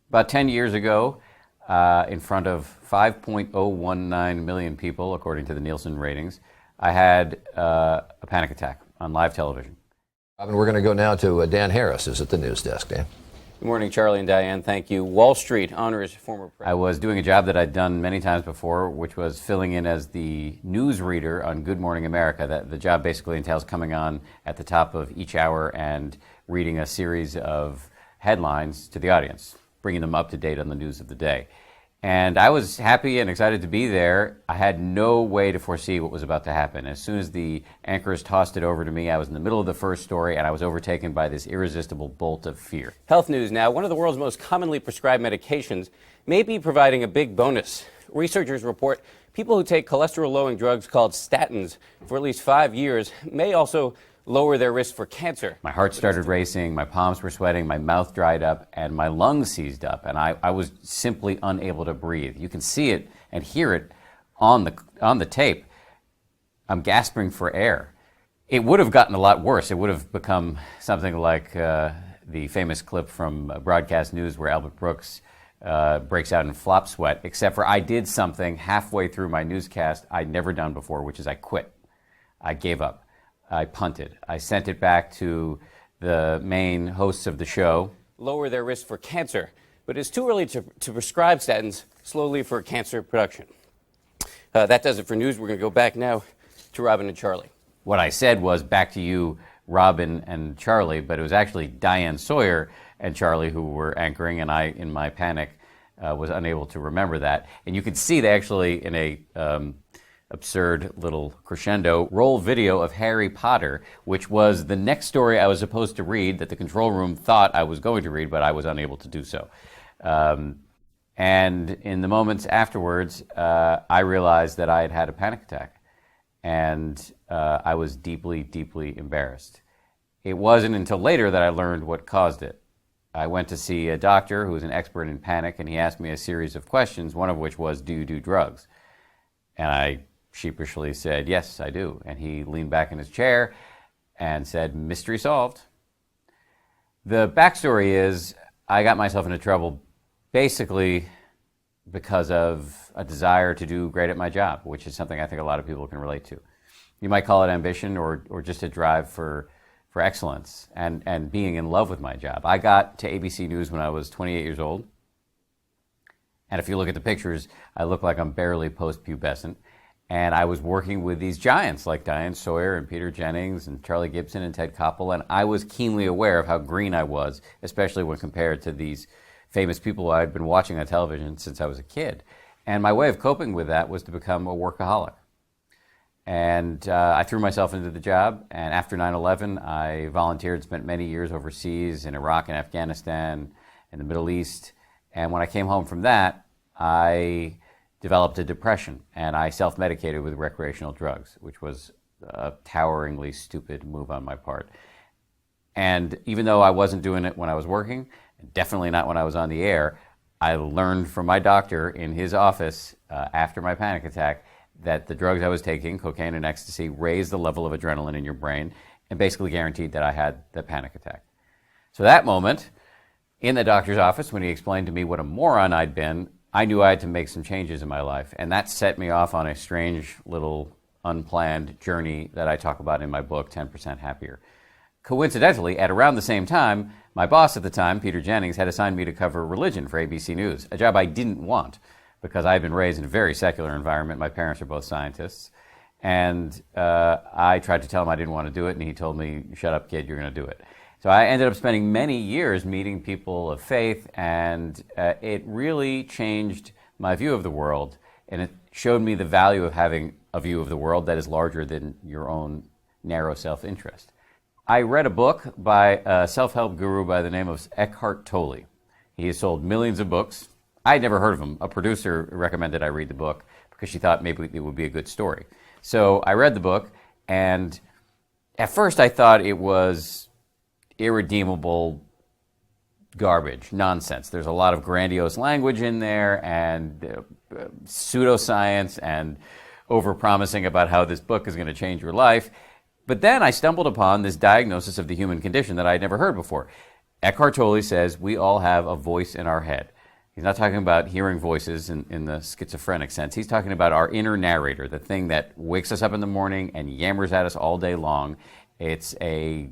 About 10 years ago, in front of 5.019 million people, according to the Nielsen ratings, I had a panic attack on live television. Robin, we're going to go now to Dan Harris, who's at the news desk. Dan. Good morning, Charlie and Diane. Thank you. Wall Street honors former president. I was doing a job that I'd done many times before, which was filling in as the newsreader on Good Morning America. The job basically entails coming on at the top of each hour and reading a series of headlines to the audience, bringing them up to date on the news of the day. And I was happy and excited to be there. I had no way to foresee what was about to happen. As soon as the anchors tossed it over to me, I was in the middle of the first story, and I was overtaken by this irresistible bolt of fear. Health news now. One of the world's most commonly prescribed medications may be providing a big bonus. Researchers report people who take cholesterol-lowering drugs called statins for at least 5 years may also lower their risk for cancer. My heart started racing, my palms were sweating, my mouth dried up, and my lungs seized up, and I was simply unable to breathe. You can see it and hear it on the tape. I'm gasping for air. It would have gotten a lot worse. It would have become something like the famous clip from broadcast news where Albert Brooks breaks out in flop sweat, except for I did something halfway through my newscast I'd never done before, which is I quit. I gave up. I punted. I sent it back to the main hosts of the show. Lower their risk for cancer, but it's too early to prescribe statins slowly for cancer production. That does it for news. We're going to go back now to Robin and Charlie. What I said was back to you, Robin and Charlie, but it was actually Diane Sawyer and Charlie who were anchoring, and I, in my panic, was unable to remember that. And you could see they actually, in a absurd little crescendo, roll video of Harry Potter, which was the next story I was supposed to read that the control room thought I was going to read, but I was unable to do so. And in the moments afterwards, I realized that I had had a panic attack, and I was deeply, deeply embarrassed. It wasn't until later that I learned what caused it. I went to see a doctor who was an expert in panic, and he asked me a series of questions, one of which was, do you do drugs? And I sheepishly said, yes, I do. And he leaned back in his chair and said, mystery solved. The backstory is I got myself into trouble basically because of a desire to do great at my job, which is something I think a lot of people can relate to. You might call it ambition or just a drive for excellence and being in love with my job. I got to ABC News when I was 28 years old. And if you look at the pictures, I look like I'm barely post-pubescent. And I was working with these giants like Diane Sawyer and Peter Jennings and Charlie Gibson and Ted Koppel, and I was keenly aware of how green I was, especially when compared to these famous people I'd been watching on television since I was a kid. And my way of coping with that was to become a workaholic. And I threw myself into the job, and after 9/11, I volunteered, spent many years overseas in Iraq and Afghanistan, in the Middle East. And when I came home from that, I developed a depression, and I self-medicated with recreational drugs, which was a toweringly stupid move on my part. And even though I wasn't doing it when I was working, definitely not when I was on the air, I learned from my doctor in his office after my panic attack that the drugs I was taking, cocaine and ecstasy, raised the level of adrenaline in your brain and basically guaranteed that I had the panic attack. So that moment, in the doctor's office, when he explained to me what a moron I'd been, I knew I had to make some changes in my life, and that set me off on a strange little unplanned journey that I talk about in my book, 10% Happier. Coincidentally, at around the same time, my boss at the time, Peter Jennings, had assigned me to cover religion for ABC News, a job I didn't want because I had been raised in a very secular environment. My parents are both scientists, and I tried to tell him I didn't want to do it, and he told me, shut up, kid, you're going to do it. So I ended up spending many years meeting people of faith, and it really changed my view of the world, and it showed me the value of having a view of the world that is larger than your own narrow self-interest. I read a book by a self-help guru by the name of Eckhart Tolle. He has sold millions of books. I had never heard of him. A producer recommended I read the book because she thought maybe it would be a good story. So I read the book, and at first I thought it was irredeemable garbage, nonsense. There's a lot of grandiose language in there and pseudoscience and overpromising about how this book is going to change your life. But then I stumbled upon this diagnosis of the human condition that I had never heard before. Eckhart Tolle says we all have a voice in our head. He's not talking about hearing voices in the schizophrenic sense. He's talking about our inner narrator, the thing that wakes us up in the morning and yammers at us all day long. It's a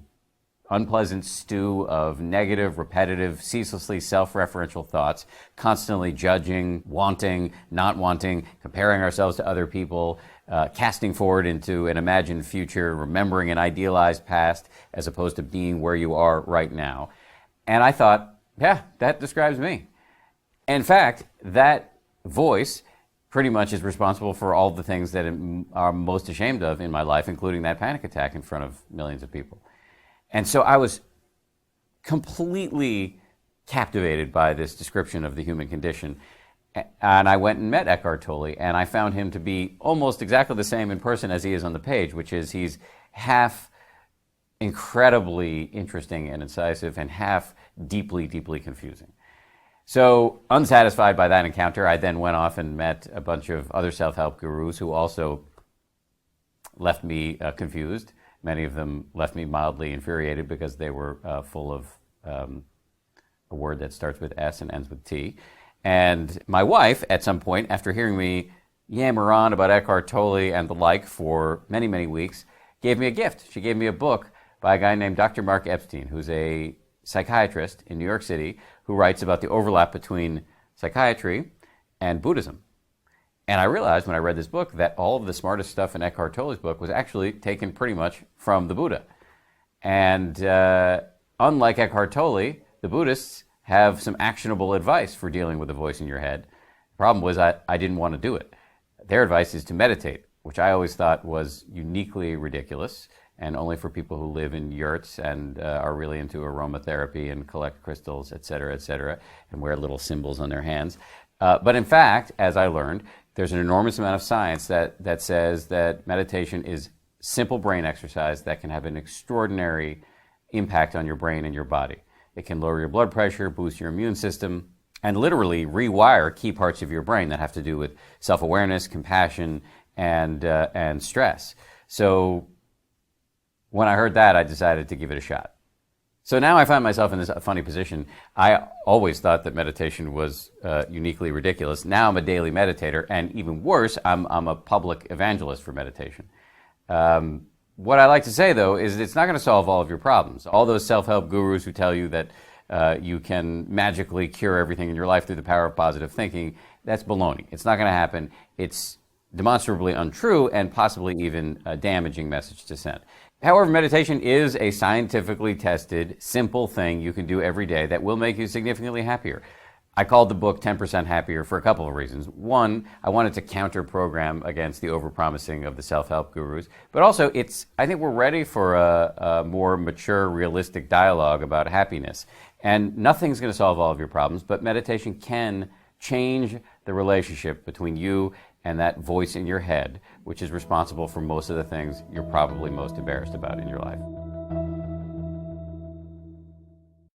unpleasant stew of negative, repetitive, ceaselessly self-referential thoughts, constantly judging, wanting, not wanting, comparing ourselves to other people, casting forward into an imagined future, remembering an idealized past as opposed to being where you are right now. And I thought, yeah, that describes me. In fact, that voice pretty much is responsible for all the things that I'm most ashamed of in my life, including that panic attack in front of millions of people. And so I was completely captivated by this description of the human condition. And I went and met Eckhart Tolle, and I found him to be almost exactly the same in person as he is on the page, which is he's half incredibly interesting and incisive and half deeply, deeply confusing. So unsatisfied by that encounter, I then went off and met a bunch of other self-help gurus who also left me confused. Many of them left me mildly infuriated because they were full of a word that starts with S and ends with T. And my wife, at some point, after hearing me yammer on about Eckhart Tolle and the like for many, many weeks, gave me a gift. She gave me a book by a guy named Dr. Mark Epstein, who's a psychiatrist in New York City who writes about the overlap between psychiatry and Buddhism. And I realized when I read this book that all of the smartest stuff in Eckhart Tolle's book was actually taken pretty much from the Buddha. And unlike Eckhart Tolle, the Buddhists have some actionable advice for dealing with the voice in your head. The problem was I didn't want to do it. Their advice is to meditate, which I always thought was uniquely ridiculous and only for people who live in yurts and are really into aromatherapy and collect crystals, et cetera, and wear little symbols on their hands. But in fact, as I learned, there's an enormous amount of science that says that meditation is simple brain exercise that can have an extraordinary impact on your brain and your body. It can lower your blood pressure, boost your immune system, and literally rewire key parts of your brain that have to do with self-awareness, compassion, and stress. So when I heard that, I decided to give it a shot. So now I find myself in this funny position. I always thought that meditation was uniquely ridiculous. Now I'm a daily meditator, and even worse, I'm a public evangelist for meditation. What I like to say, though, is it's not going to solve all of your problems. All those self-help gurus who tell you that you can magically cure everything in your life through the power of positive thinking, that's baloney. It's not going to happen. It's demonstrably untrue and possibly even a damaging message to send. However, meditation is a scientifically tested, simple thing you can do every day that will make you significantly happier. I called the book 10% Happier for a couple of reasons. One, I wanted to counter-program against the overpromising of the self-help gurus. But also, I think we're ready for a more mature, realistic dialogue about happiness. And nothing's going to solve all of your problems, but meditation can change the relationship between you and that voice in your head, which is responsible for most of the things you're probably most embarrassed about in your life.